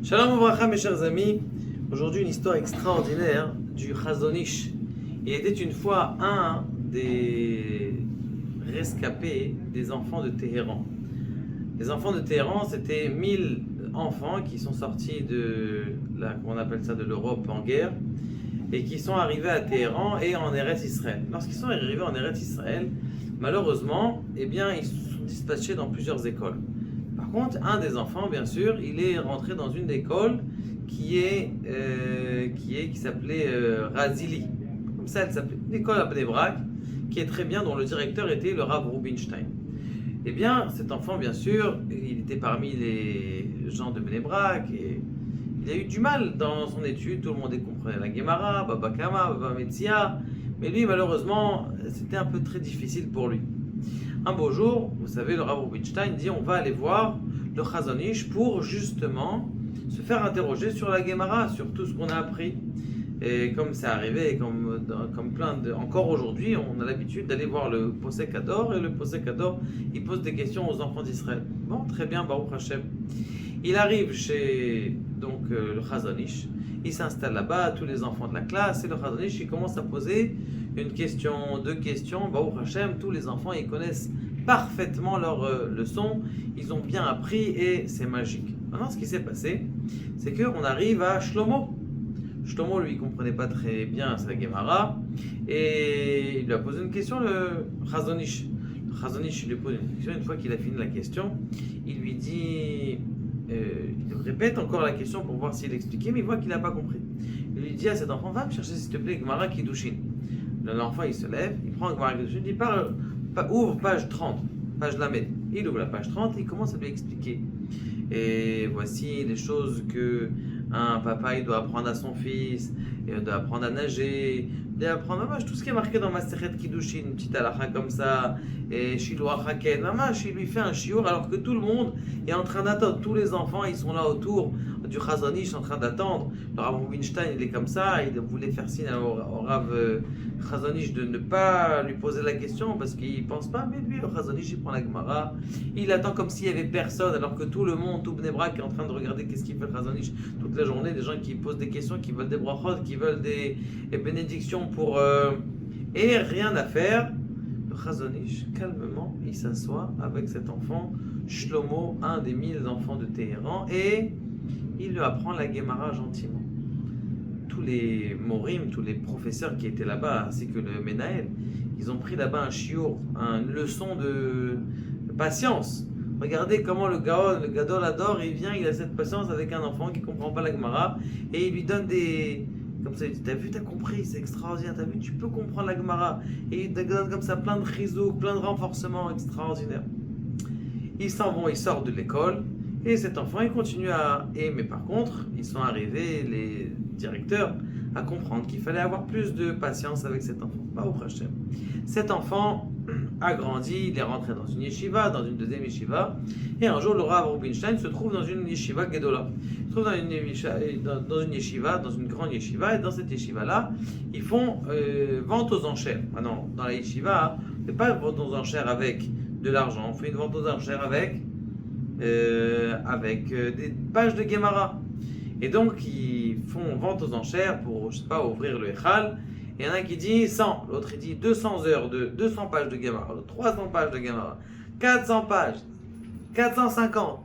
Shalom Ouvracha mes chers amis, aujourd'hui une histoire extraordinaire du Chazon Ish. Il était une fois un des rescapés des enfants de Téhéran. Les enfants de Téhéran, c'était 1000 enfants qui sont sortis qu'on appelle ça de l'Europe en guerre et qui sont arrivés à Téhéran et en Eretz Israël. Lorsqu'ils sont arrivés en Eretz Israël, malheureusement, ils sont dispatchés dans plusieurs écoles. Par contre, un des enfants, bien sûr, il est rentré dans une école qui s'appelait Razili. Comme ça, elle s'appelait. Une école à Bnei Brak, qui est très bien, dont le directeur était le Rav Rubinstein. Eh bien, cet enfant, bien sûr, il était parmi les gens de Bnei Brak et il a eu du mal dans son étude. Tout le monde comprenait la Gemara, Baba Kama, Baba Metzia, mais lui, malheureusement, c'était un peu très difficile pour lui. Un beau jour, vous savez, le Rav Rubinstein dit on va aller voir le Chazon Ish pour justement se faire interroger sur la Gemara, sur tout ce qu'on a appris. Et comme c'est arrivé, comme encore aujourd'hui, on a l'habitude d'aller voir le Posek Hador, et le Posek Hador, il pose des questions aux enfants d'Israël. Bon, très bien, Baruch Hashem. Il arrive chez le Chazon Ish, il s'installe là-bas, tous les enfants de la classe, et le Chazon Ish, il commence à poser une question, deux questions. Baruch Hashem, tous les enfants, ils connaissent parfaitement leur leçon, ils ont bien appris et c'est magique. Maintenant, ce qui s'est passé, c'est qu'on arrive à Shlomo. Shlomo, lui, il comprenait pas très bien sa Gemara et il lui a posé une question, le Chazon Ish. Le Chazon Ish, il lui pose une question. Une fois qu'il a fini la question, il lui dit, il répète encore la question pour voir s'il expliquait, mais il voit qu'il n'a pas compris. Il lui dit à cet enfant, va me chercher s'il te plaît Gemara Kiddushin. L'enfant, il se lève, il prend Gemara Kiddushin, il dit, ouvre page 30, page Lamed. Il ouvre la page 30 et il commence à lui expliquer. Et voici les choses que un papa il doit apprendre à son fils, il doit apprendre à nager, il doit apprendre tout ce qui est marqué dans Masechet Kiddushin, une petite halakha comme ça, et Shiloh Haken, il lui fait un shiur alors que tout le monde est en train d'attendre, tous les enfants ils sont là autour du Chazon Ish en train d'attendre. Le Rav Rubinstein il est comme ça, il voulait faire signe au Rav Chazon Ish de ne pas lui poser la question parce qu'il pense pas, mais lui le Chazon Ish il prend la Gemara, il attend comme s'il y avait personne alors que tout le monde, tout Bnei Brak est en train de regarder qu'est-ce qu'il fait le Chazon Ish toute la journée, des gens qui posent des questions, qui veulent des brachot, qui veulent des bénédictions pour et rien à faire. Le Chazon Ish calmement il s'assoit avec cet enfant Shlomo, un des 1000 enfants de Téhéran, et il lui apprend la Gemara gentiment. Tous les morim, tous les professeurs qui étaient là-bas, ainsi que le Menaël, ils ont pris là-bas un shiur, une leçon de patience. Regardez comment le Gadol adore, il vient, il a cette patience avec un enfant qui ne comprend pas la Gemara, et il lui donne des... Comme ça, il dit, t'as vu, t'as compris, c'est extraordinaire, t'as vu, tu peux comprendre la Gemara. Et il donne comme ça plein de chizouk, plein de renforcements extraordinaires. Ils s'en vont, ils sortent de l'école, et cet enfant, il continue mais par contre, ils sont arrivés, les directeurs, à comprendre qu'il fallait avoir plus de patience avec cet enfant. Baruch Hashem. Cet enfant a grandi, il est rentré dans une yeshiva, dans une deuxième yeshiva, et un jour, le Rav Rubinstein se trouve dans une yeshiva Gedola. Il se trouve dans une yeshiva, dans une grande yeshiva, et dans cette yeshiva-là, ils font vente aux enchères. Maintenant, dans la yeshiva, on ne fait pas vente aux enchères avec de l'argent, on fait une vente aux enchères avec des pages de Gemara. Et donc, ils font vente aux enchères pour, je sais pas, ouvrir le Echal. Et il y en a qui dit 100, l'autre il dit 200 heures 200 pages de Gemara, 300 pages de Gemara, 400 pages, 450,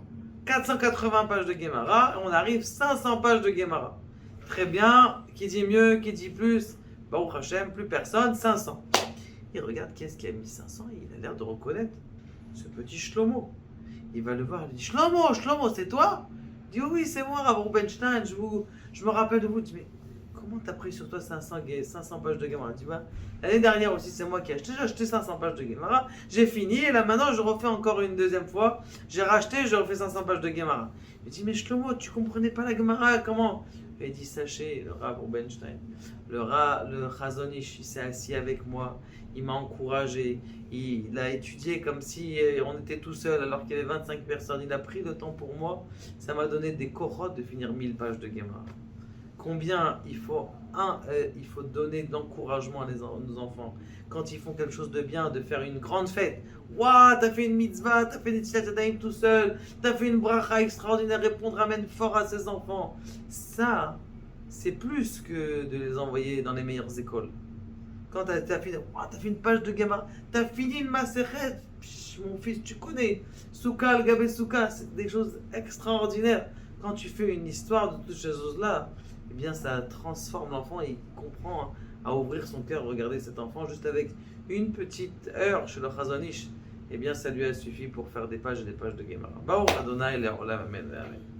480 pages de Gemara, et on arrive 500 pages de Gemara. Très bien, qui dit mieux, qui dit plus, Baruch Hashem, plus personne, 500. Il regarde qui est-ce qui a mis 500 et il a l'air de reconnaître ce petit Shlomo. Il va le voir, il dit Shlomo, c'est toi? Il dit oui, c'est moi, Rav Rubinstein, je me rappelle de vous. Il dit, mais comment t'as pris sur toi 500 pages de Gemara? Tu vois, l'année dernière aussi, c'est moi qui j'ai acheté 500 pages de Gemara, j'ai fini et là maintenant je refais encore une deuxième fois. J'ai racheté, je refais 500 pages de Gemara. Il dit, mais Shlomo, tu comprenais pas la Gemara, comment? Il dit, sachez, le Rav Rubinstein, le Chazon Ish, il s'est assis avec moi, il m'a encouragé, il a étudié comme si on était tout seul alors qu'il y avait 25 personnes, il a pris le temps pour moi, ça m'a donné des korotes de finir 1000 pages de Gemara. combien il faut donner d'encouragement à nos enfants. Quand ils font quelque chose de bien, de faire une grande fête. Waouh, t'as fait une mitzvah, t'as fait des tzitzit tout seul, t'as fait une bracha extraordinaire, répondre ramène fort à ses enfants. Ça, c'est plus que de les envoyer dans les meilleures écoles. Quand t'as fini, ouah, t'as fait une page de Gemara, t'as fini une Masechet, mon fils, tu connais, Souka, le Gabé Souka, c'est des choses extraordinaires. Quand tu fais une histoire de toutes ces choses-là, eh bien ça transforme l'enfant et il comprend à ouvrir son cœur, regarder cet enfant juste avec une petite heure chez le Chazon Ish. Eh bien ça lui a suffi pour faire des pages et des pages de Gemara. Baruch Adonai, Le'olam, Amen.